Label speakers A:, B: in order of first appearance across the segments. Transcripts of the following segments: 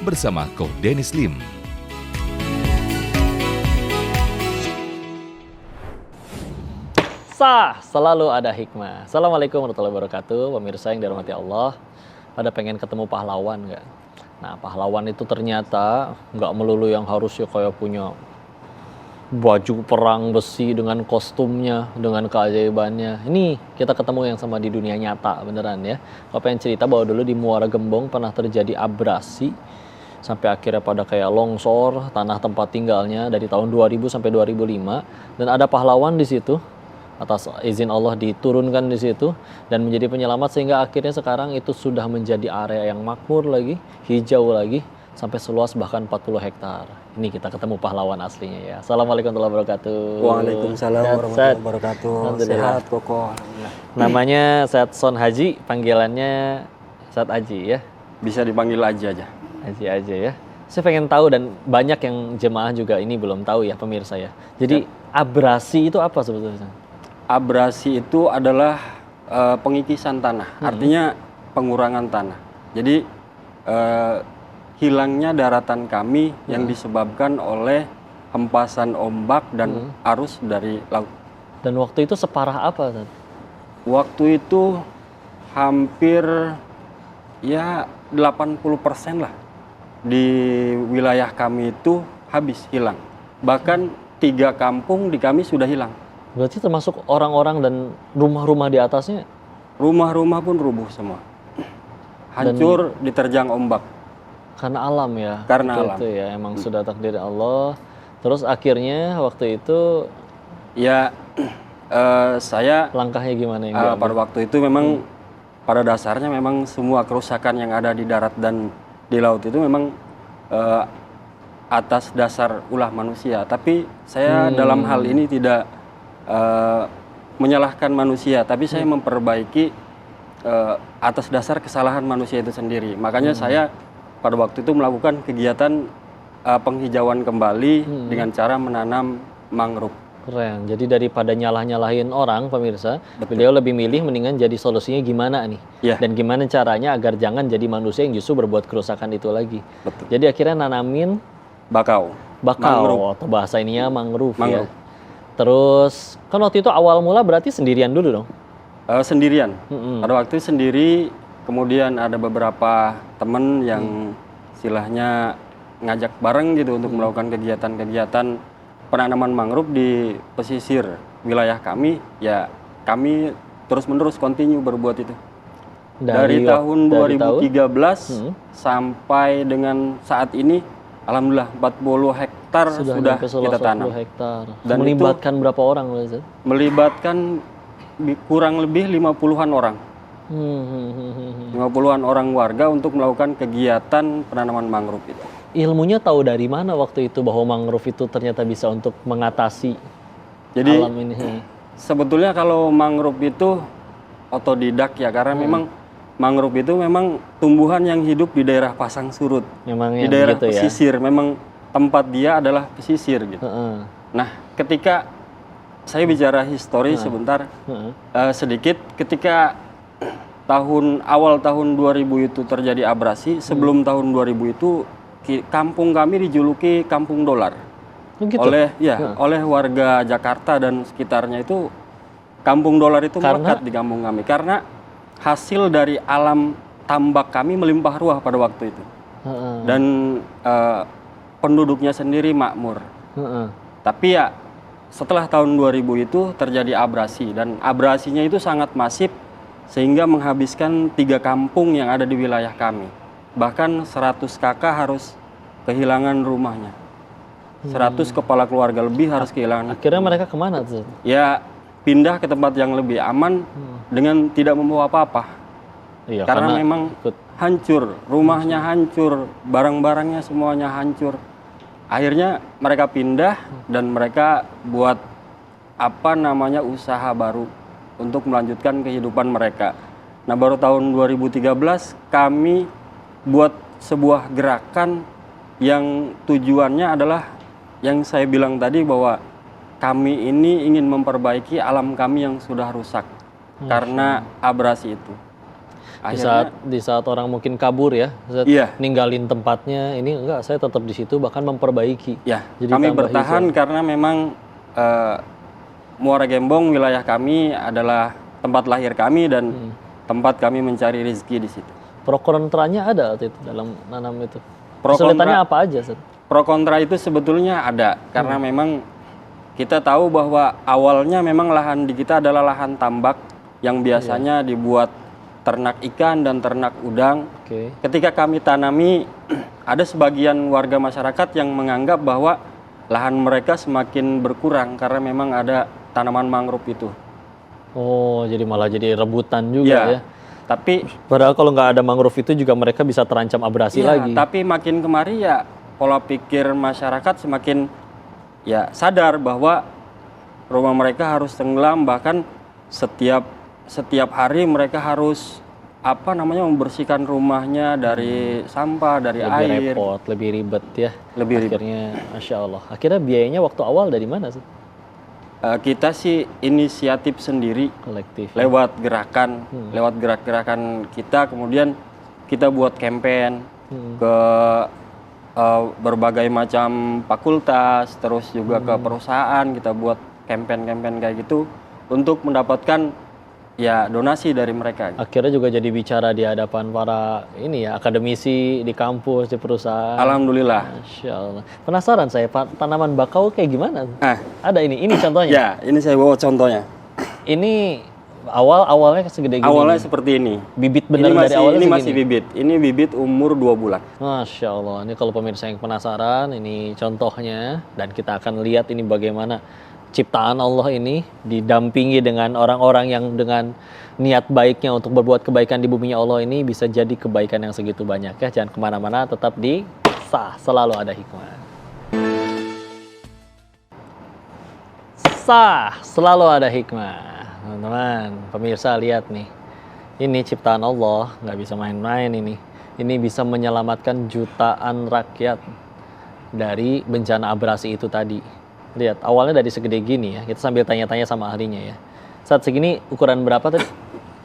A: bersama Coach Dennis Lim.
B: Selalu ada hikmah. Assalamualaikum warahmatullahi wabarakatuh. Pemirsa yang dirahmati Allah, pada pengen ketemu pahlawan nggak? Nah, pahlawan itu ternyata nggak melulu yang harus ya kayak punya baju perang besi dengan kostumnya, dengan keajaibannya. Ini kita ketemu yang sama di dunia nyata beneran ya. Kalau pengen cerita bahwa dulu di Muara Gembong pernah terjadi abrasi sampai akhirnya pada kayak longsor tanah tempat tinggalnya dari tahun 2000 sampai 2005, dan ada pahlawan di situ. Atas izin Allah diturunkan di situ dan menjadi penyelamat, sehingga akhirnya sekarang itu sudah menjadi area yang makmur lagi, hijau lagi, sampai seluas bahkan 40 hektar. Ini kita ketemu pahlawan aslinya ya. Assalamualaikum warahmatullahi wabarakatuh.
C: Waalaikumsalam warahmatullahi wabarakatuh. Sehat Koko.
B: Namanya Setson Haji, panggilannya Sat Haji ya.
C: Bisa dipanggil Haji aja.
B: Haji aja ya. Saya pengen tahu, dan banyak yang jemaah juga ini belum tahu ya pemirsa ya. Jadi abrasi itu apa sebetulnya?
C: Abrasi itu adalah pengikisan tanah, artinya pengurangan tanah. Jadi hilangnya daratan kami yang disebabkan oleh hempasan ombak dan arus dari laut.
B: Dan waktu itu separah apa?
C: Waktu itu hampir ya 80% lah di wilayah kami itu habis hilang. Bahkan 3 kampung di kami sudah hilang.
B: Berarti termasuk orang-orang dan rumah-rumah di atasnya?
C: Rumah-rumah pun rubuh semua. Hancur diterjang ombak.
B: Karena alam ya?
C: Karena alam.
B: Itu ya, emang sudah takdir Allah. Terus akhirnya waktu itu?
C: Ya, saya...
B: Langkahnya gimana yang diambil?
C: Pada waktu itu memang, pada dasarnya memang semua kerusakan yang ada di darat dan di laut itu memang atas dasar ulah manusia. Tapi saya dalam hal ini tidak menyalahkan manusia, tapi saya memperbaiki atas dasar kesalahan manusia itu sendiri. Makanya saya pada waktu itu melakukan kegiatan penghijauan kembali dengan cara menanam mangrove.
B: Keren. Jadi daripada nyalah-nyalahin orang, pemirsa, beliau lebih milih mendingan jadi solusinya gimana nih, dan gimana caranya agar jangan jadi manusia yang justru berbuat kerusakan itu lagi.
C: Betul.
B: Jadi akhirnya nanamin
C: bakau
B: atau bahasa ininya mangrove. Ya. Terus kan waktu itu awal mula berarti sendirian dulu dong?
C: Sendirian. Pada waktu itu sendiri, kemudian ada beberapa teman yang istilahnya ngajak bareng gitu untuk melakukan kegiatan-kegiatan penanaman mangrove di pesisir wilayah kami. Ya kami terus-menerus continue berbuat itu. Dari tahun 2013 sampai dengan saat ini, alhamdulillah 40 hektar sudah kita tanam.
B: Dan melibatkan berapa orang?
C: Melibatkan kurang lebih 50-an orang. 50-an orang warga untuk melakukan kegiatan penanaman mangrove itu.
B: Ilmunya tahu dari mana waktu itu bahwa mangrove itu ternyata bisa untuk mengatasi alam ini?
C: Sebetulnya kalau mangrove itu otodidak ya, karena memang mangrove itu memang tumbuhan yang hidup di daerah pasang surut, di daerah gitu pesisir. Memang tempat dia adalah pesisir gitu. Nah, ketika saya bicara histori sebentar, sedikit, ketika awal tahun 2000 itu terjadi abrasi, sebelum tahun 2000 itu kampung kami dijuluki Kampung Dolar. Gitu? Oleh warga Jakarta dan sekitarnya itu Kampung Dolar itu melekat di kampung kami karena hasil dari alam tambak kami melimpah ruah pada waktu itu. Dan penduduknya sendiri makmur. Tapi ya setelah tahun 2000 itu terjadi abrasi, dan abrasinya itu sangat masif sehingga menghabiskan 3 kampung yang ada di wilayah kami. Bahkan 100 kakak harus kehilangan rumahnya. 100 kepala keluarga lebih harus kehilangan.
B: Akhirnya mereka kemana tuh?
C: Ya pindah ke tempat yang lebih aman dengan tidak membawa apa-apa.
B: Iya,
C: karena memang hancur, rumahnya hancur, barang-barangnya semuanya hancur. Akhirnya mereka pindah dan mereka buat usaha baru untuk melanjutkan kehidupan mereka. Nah, baru tahun 2013 kami buat sebuah gerakan yang tujuannya adalah yang saya bilang tadi, bahwa kami ini ingin memperbaiki alam kami yang sudah rusak karena abrasi itu.
B: Di saat orang mungkin kabur ya, ninggalin tempatnya, ini enggak, saya tetap di situ bahkan memperbaiki.
C: Ya, jadi kami bertahan hijau. Karena memang Muara Gembong wilayah kami adalah tempat lahir kami dan tempat kami mencari rezeki di situ.
B: Pro kontranya ada waktu itu dalam nanam itu. Kesulitannya apa aja, Seth?
C: Pro kontra itu sebetulnya ada karena memang kita tahu bahwa awalnya memang lahan di kita adalah lahan tambak yang biasanya dibuat ternak ikan dan ternak udang. Ketika kami tanami, ada sebagian warga masyarakat yang menganggap bahwa lahan mereka semakin berkurang karena memang ada tanaman mangrove itu.
B: Oh, jadi malah jadi rebutan juga ya.
C: Tapi
B: padahal kalau nggak ada mangrove itu juga mereka bisa terancam abrasi lagi.
C: Tapi makin kemari ya pola pikir masyarakat semakin sadar bahwa rumah mereka harus tenggelam, bahkan setiap hari mereka harus membersihkan rumahnya dari sampah, dari
B: lebih
C: air.
B: Repot, lebih ribet ya. Akhirnya, Masya Allah. Akhirnya biayanya waktu awal dari mana sih?
C: Kita sih inisiatif sendiri,
B: kolektif,
C: lewat gerakan, lewat gerak-gerakan kita. Kemudian kita buat campaign ke berbagai macam fakultas, terus juga ke perusahaan. Kita buat campaign kayak gitu untuk mendapatkan donasi dari mereka.
B: Akhirnya juga jadi bicara di hadapan para akademisi di kampus, di perusahaan.
C: Alhamdulillah.
B: Masya Allah. Penasaran saya, tanaman bakau kayak gimana? Ada ini contohnya.
C: Ya, ini saya bawa contohnya.
B: Ini awalnya segede gini.
C: Awalnya seperti ini.
B: Bibit benar dari awalnya
C: segini. Ini masih bibit. Ini bibit umur 2 bulan.
B: Masya Allah. Ini kalau pemirsa yang penasaran, ini contohnya. Dan kita akan lihat ini bagaimana ciptaan Allah ini didampingi dengan orang-orang yang dengan niat baiknya untuk berbuat kebaikan di bumi Allah ini bisa jadi kebaikan yang segitu banyak ya. Jangan kemana-mana, tetap di Sah Selalu Ada Hikmah. Sah Selalu Ada Hikmah. Teman-teman, pemirsa lihat nih. Ini ciptaan Allah, nggak bisa main-main ini. Ini bisa menyelamatkan jutaan rakyat dari bencana abrasi itu tadi. Lihat, awalnya dari segede gini ya. Kita sambil tanya-tanya sama ahlinya ya. Saat segini ukuran berapa tadi?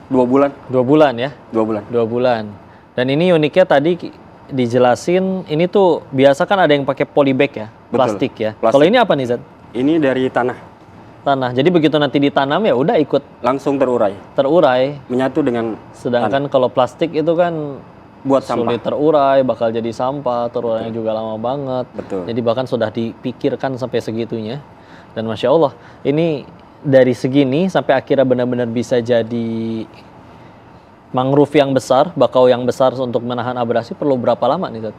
C: 2 bulan.
B: 2 bulan ya?
C: 2 bulan.
B: 2 bulan. Dan ini uniknya tadi dijelasin, ini tuh biasa kan ada yang pakai polybag ya?
C: Betul.
B: Plastik ya? Kalau ini apa nih, Zat?
C: Ini dari tanah.
B: Tanah. Jadi begitu nanti ditanam ya udah ikut
C: langsung terurai.
B: Menyatu dengan sedangkan tanah. Kalau plastik itu kan
C: buat sampah.
B: Sulit terurai, bakal jadi sampah, terurainya juga lama banget.
C: Betul.
B: Jadi bahkan sudah dipikirkan sampai segitunya. Dan Masya Allah, ini dari segini sampai akhirnya benar-benar bisa jadi mangrove yang besar, bakau yang besar untuk menahan abrasi perlu berapa lama nih, Zat?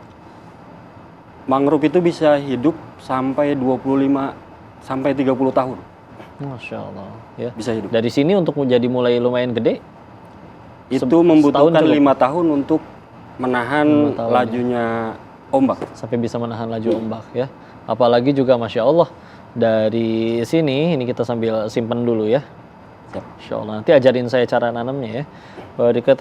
C: Mangrove itu bisa hidup sampai 25 sampai 30 tahun.
B: Masya Allah. Ya.
C: Bisa hidup.
B: Dari sini untuk menjadi mulai lumayan gede?
C: Itu membutuhkan 5 tahun untuk menahan lajunya ombak.
B: Sampai bisa menahan laju ombak ya. Apalagi juga Masya Allah dari sini, ini kita sambil simpen dulu ya. Insya Allah nanti ajarin saya cara nanamnya ya.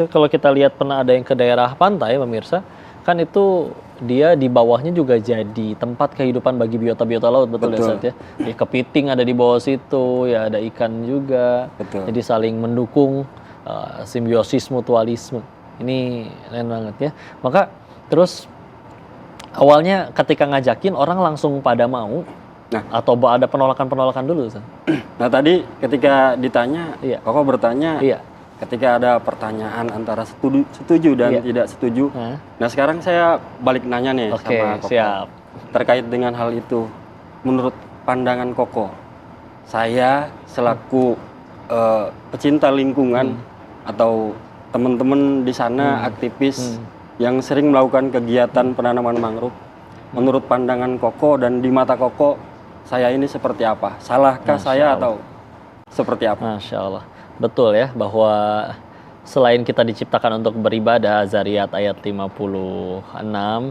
B: Kalau kita lihat pernah ada yang ke daerah pantai pemirsa, kan itu dia di bawahnya juga jadi tempat kehidupan bagi biota-biota laut, betul ya Sat ya? Ya kepiting ada di bawah situ, ya ada ikan juga.
C: Betul.
B: Jadi saling mendukung, simbiosis mutualisme. Ini keren banget ya. Maka terus awalnya ketika ngajakin orang langsung pada mau, atau ada penolakan dulu?
C: Nah tadi ketika ditanya, Koko bertanya, ketika ada pertanyaan antara setuju dan tidak setuju. Nah sekarang saya balik nanya nih sama Koko.
B: Siap.
C: Terkait dengan hal itu, menurut pandangan Koko, saya selaku pecinta lingkungan atau teman-teman di sana aktivis yang sering melakukan kegiatan penanaman mangrove, menurut pandangan Koko dan di mata Koko, saya ini seperti apa? Salahkah saya atau seperti apa?
B: Masya Allah. Betul ya, bahwa selain kita diciptakan untuk beribadah, Zariyat ayat 56,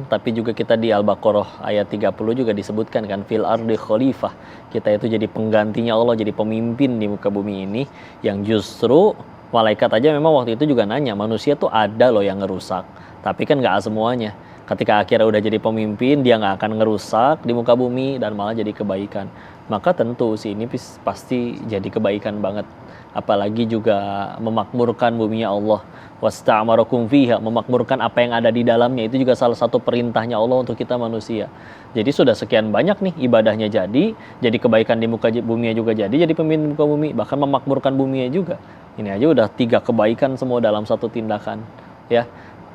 B: tapi juga kita di Al-Baqarah ayat 30 juga disebutkan kan, fil ardi khalifah. Kita itu jadi penggantinya Allah, jadi pemimpin di muka bumi ini, yang justru malaikat aja memang waktu itu juga nanya, manusia tuh ada loh yang ngerusak, tapi kan nggak semuanya. Ketika akhirnya udah jadi pemimpin, dia nggak akan ngerusak di muka bumi dan malah jadi kebaikan. Maka tentu sih ini pasti jadi kebaikan banget. Apalagi juga memakmurkan buminya Allah. Wasta'marakum fiha, memakmurkan apa yang ada di dalamnya. Itu juga salah satu perintahnya Allah untuk kita manusia. Jadi sudah sekian banyak nih ibadahnya jadi kebaikan di muka buminya juga jadi pemimpin di muka bumi, bahkan memakmurkan buminya juga. Ini aja udah 3 kebaikan semua dalam satu tindakan, ya.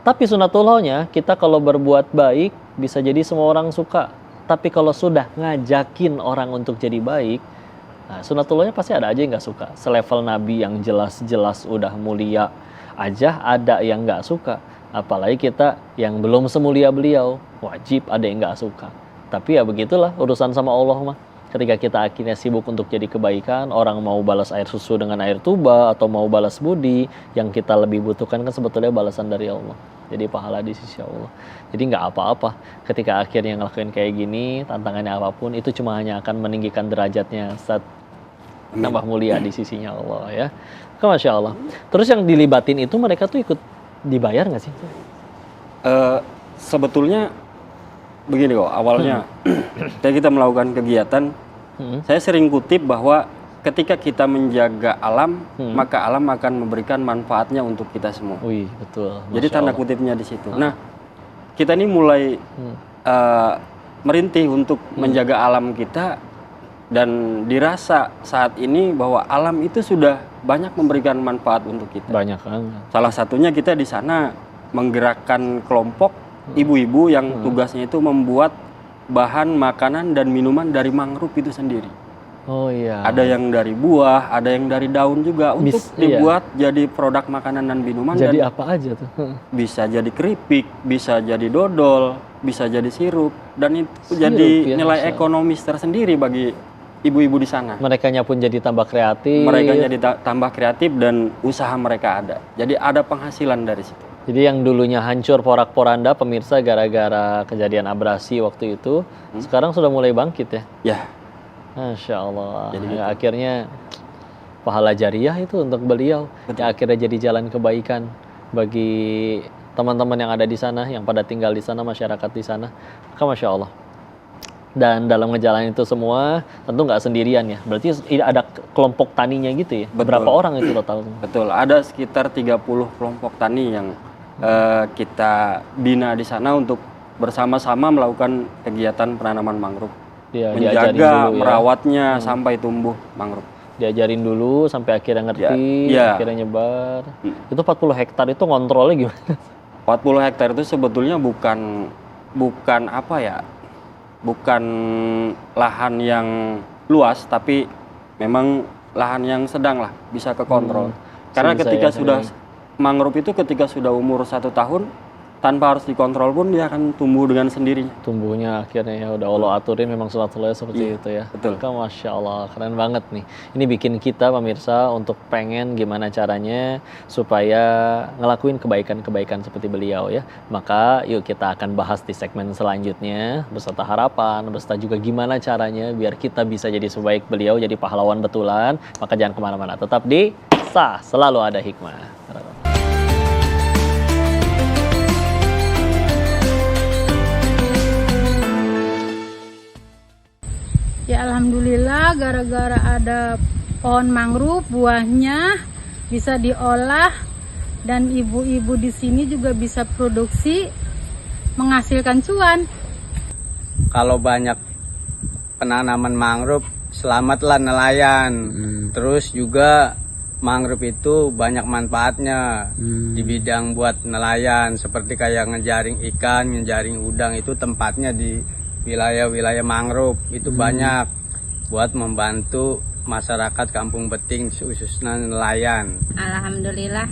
B: Tapi sunatullahnya, kita kalau berbuat baik bisa jadi semua orang suka. Tapi kalau sudah ngajakin orang untuk jadi baik, nah, sunatullahnya pasti ada aja yang nggak suka. Selevel Nabi yang jelas-jelas udah mulia aja ada yang nggak suka. Apalagi kita yang belum semulia beliau, wajib ada yang nggak suka. Tapi ya begitulah urusan sama Allah mah. Ketika kita akhirnya sibuk untuk jadi kebaikan, orang mau balas air susu dengan air tuba atau mau balas budi, yang kita lebih butuhkan kan sebetulnya balasan dari Allah. Jadi pahala di sisi Allah. Jadi nggak apa-apa ketika akhirnya ngelakuin kayak gini, tantangannya apapun, itu cuma hanya akan meninggikan derajatnya saat nambah mulia di sisinya Allah ya. Masya Allah. Terus yang dilibatin itu mereka tuh ikut dibayar nggak sih?
C: Sebetulnya begini kok, awalnya ketika kita melakukan kegiatan, saya sering kutip bahwa ketika kita menjaga alam, maka alam akan memberikan manfaatnya untuk kita semua.
B: Wih, betul.
C: Jadi tanda kutipnya di situ. Nah, kita ini mulai merintih untuk menjaga alam kita, dan dirasa saat ini bahwa alam itu sudah banyak memberikan manfaat untuk kita.
B: Banyak banget.
C: Salah satunya kita di sana menggerakkan kelompok ibu-ibu yang tugasnya itu membuat bahan makanan dan minuman dari mangrove itu sendiri.
B: Oh iya.
C: Ada yang dari buah, ada yang dari daun juga untuk dibuat jadi produk makanan dan minuman.
B: Jadi
C: dan
B: apa aja tuh? Bisa
C: jadi keripik, bisa jadi dodol, bisa jadi sirup, dan itu jadi nilai ekonomis tersendiri bagi ibu-ibu di sana.
B: Merekanya pun jadi tambah kreatif.
C: Mereka jadi tambah kreatif dan usaha mereka ada. Jadi ada penghasilan dari situ.
B: Jadi yang dulunya hancur porak-poranda pemirsa gara-gara kejadian abrasi waktu itu, sekarang sudah mulai bangkit ya?
C: Ya.
B: Masya Allah.
C: Jadi
B: ya, akhirnya pahala jariah itu untuk beliau. Ya, akhirnya jadi jalan kebaikan bagi teman-teman yang ada di sana, yang pada tinggal di sana, masyarakat di sana. Maka Masya Allah. Dan dalam ngejalanin itu semua tentu nggak sendirian ya. Berarti ada kelompok taninya gitu ya?
C: Betul.
B: Berapa orang itu total?
C: Betul, ada sekitar 30 kelompok tani yang kita bina di sana untuk bersama-sama melakukan kegiatan penanaman mangrove. Menjaga, merawatnya sampai tumbuh mangrove.
B: Diajarin dulu sampai akhirnya ngerti, akhirnya nyebar. Itu 40 hektar itu ngontrolnya gimana?
C: 40 hektar itu sebetulnya bukan apa ya? Bukan lahan yang luas, tapi memang lahan yang sedang lah, bisa kekontrol. Karena ketika sudah mangrove itu ketika sudah umur 1 tahun, tanpa harus dikontrol pun dia akan tumbuh dengan sendirinya.
B: Tumbuhnya akhirnya ya udah Allah aturin, memang sunatullah seperti itu ya.
C: Betul.
B: Masya Allah, keren banget nih. Ini bikin kita pemirsa untuk pengen gimana caranya supaya ngelakuin kebaikan-kebaikan seperti beliau ya. Maka yuk kita akan bahas di segmen selanjutnya beserta harapan, beserta juga gimana caranya biar kita bisa jadi sebaik beliau, jadi pahlawan betulan. Maka jangan kemana-mana, tetap di Sah Selalu Ada Hikmah.
A: Ya alhamdulillah, gara-gara ada pohon mangrove, buahnya bisa diolah dan ibu-ibu di sini juga bisa produksi menghasilkan cuan.
D: Kalau banyak penanaman mangrove, selamatlah nelayan. Terus juga mangrove itu banyak manfaatnya di bidang buat nelayan, seperti kayak ngejaring ikan, ngejaring udang, itu tempatnya di wilayah-wilayah mangrove itu banyak buat membantu masyarakat Kampung Beting khususnya nelayan.
E: Alhamdulillah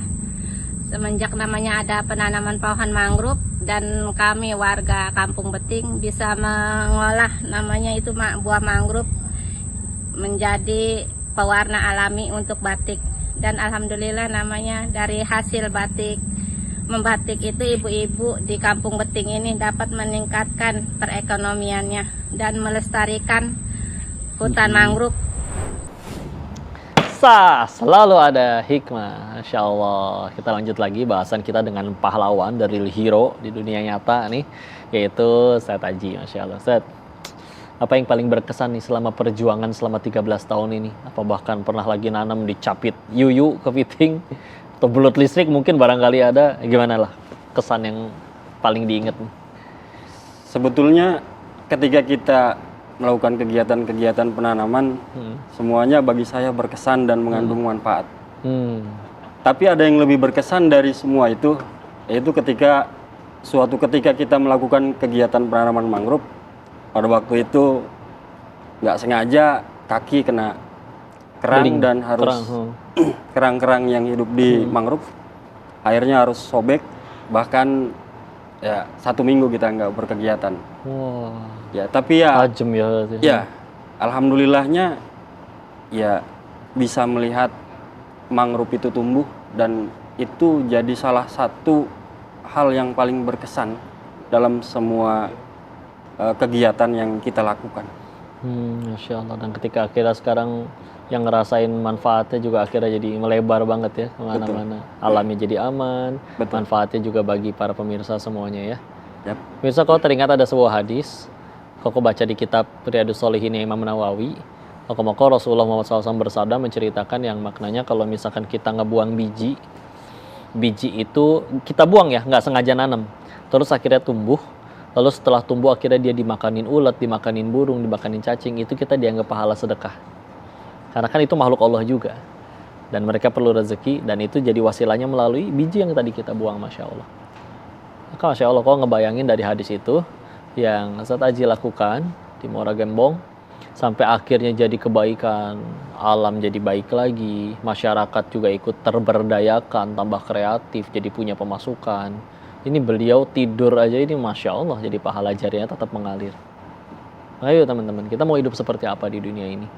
E: semenjak namanya ada penanaman pohon mangrove dan kami warga Kampung Beting bisa mengolah namanya itu buah mangrove menjadi pewarna alami untuk batik, dan alhamdulillah namanya dari hasil batik membatik itu ibu-ibu di Kampung Beting ini dapat meningkatkan perekonomiannya dan melestarikan hutan mangrove.
B: Selalu ada hikmah. Masya Allah. Kita lanjut lagi bahasan kita dengan pahlawan dari hero di dunia nyata nih, yaitu Ustadz Aji. Masya Allah. Ustadz, apa yang paling berkesan nih selama perjuangan selama 13 tahun ini? Apa bahkan pernah lagi nanam di capit yuyu kepiting atau belut listrik mungkin barangkali ada? Gimana lah kesan yang paling diingat nih?
C: Sebetulnya ketika kita melakukan kegiatan-kegiatan penanaman, semuanya bagi saya berkesan dan mengandung manfaat. Tapi ada yang lebih berkesan dari semua itu, yaitu suatu ketika kita melakukan kegiatan penanaman mangrove, pada waktu itu nggak sengaja kaki kena kerang dan harus kerang-kerang yang hidup di mangrove, akhirnya harus sobek, bahkan ya 1 minggu kita nggak berkegiatan. Ya, tapi ya
B: tajam ya.
C: Ya, alhamdulillahnya ya bisa melihat mangrove itu tumbuh, dan itu jadi salah satu hal yang paling berkesan dalam semua kegiatan yang kita lakukan.
B: Masya Allah. Dan ketika akhirnya sekarang yang ngerasain manfaatnya juga akhirnya jadi melebar banget ya kemana-mana. Alamnya jadi aman. Betul. Manfaatnya juga bagi para pemirsa semuanya ya. Yep. Pemirsa, kalau teringat ada sebuah hadis, kalau baca di kitab Riyadhus Shalihin Imam Nawawi, maka Rasulullah Muhammad SAW bersabda menceritakan yang maknanya kalau misalkan kita ngebuang biji itu kita buang ya, nggak sengaja nanam, terus akhirnya tumbuh, lalu setelah tumbuh akhirnya dia dimakanin ulat, dimakanin burung, dimakanin cacing, itu kita dianggap pahala sedekah, karena kan itu makhluk Allah juga, dan mereka perlu rezeki, dan itu jadi wasilahnya melalui biji yang tadi kita buang. Masya Allah. Maka Masya Allah, kalau ngebayangin dari hadis itu yang Ustadz Aji lakukan di Muara Gembong, sampai akhirnya jadi kebaikan, alam jadi baik lagi, masyarakat juga ikut terberdayakan, tambah kreatif, jadi punya pemasukan. Ini beliau tidur aja ini Masya Allah jadi pahala jariahnya tetap mengalir. Ayo teman-teman, kita mau hidup seperti apa di dunia ini?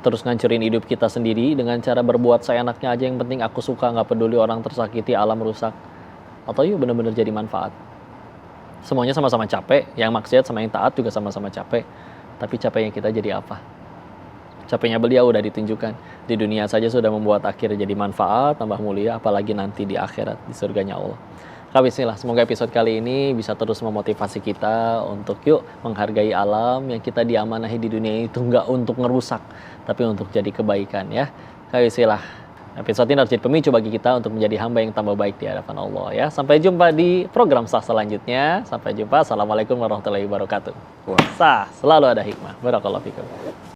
B: Terus ngancurin hidup kita sendiri dengan cara berbuat seenaknya aja, yang penting aku suka, nggak peduli orang tersakiti, alam rusak? Atau yuk benar-benar jadi manfaat? Semuanya sama-sama capek, yang maksiat sama yang taat juga sama-sama capek. Tapi capeknya kita jadi apa? Capeknya beliau udah ditunjukkan. Di dunia saja sudah membuat akhir jadi manfaat, tambah mulia, apalagi nanti di akhirat, di surganya Allah. Bismillah, semoga episode kali ini bisa terus memotivasi kita untuk yuk menghargai alam yang kita diamanahi di dunia itu, nggak untuk ngerusak, tapi untuk jadi kebaikan ya. Bismillah. Episode ini harus jadi pemicu bagi kita untuk menjadi hamba yang tambah baik di hadapan Allah ya. Sampai jumpa di program Sah selanjutnya. Sampai jumpa. Assalamualaikum warahmatullahi wabarakatuh. Sah, selalu ada hikmah. Barakallahu fikum.